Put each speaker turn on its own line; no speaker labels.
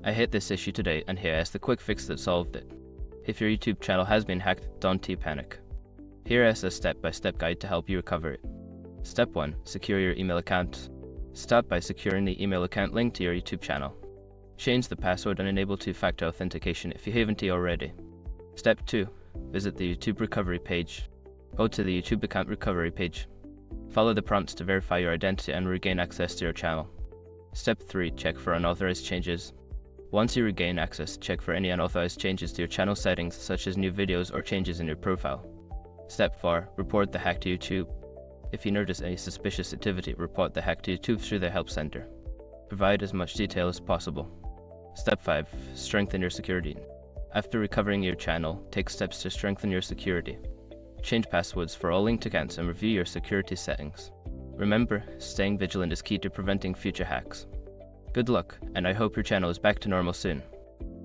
I hit this issue today, and here is the quick fix that solved it. If your YouTube channel has been hacked, don't panic. Here is a step-by-step guide to help you recover it. Step 1. Secure your email account. Start by securing the email account linked to your YouTube channel. Change the password and enable two-factor authentication if you haven't already. Step 2. Visit the YouTube recovery page. Go to the YouTube account recovery page. Follow the prompts to verify your identity and regain access to your channel. Step 3. Check for unauthorized changes. Once you regain access, check for any unauthorized changes to your channel settings, such as new videos or changes in your profile. Step 4. Report the hack to YouTube. If you notice any suspicious activity, report the hack to YouTube through their help center. Provide as much detail as possible. Step 5. Strengthen your security. After recovering your channel, take steps to strengthen your security. Change passwords for all linked accounts and review your security settings. Remember, staying vigilant is key to preventing future hacks. Good luck, and I hope your channel is back to normal soon.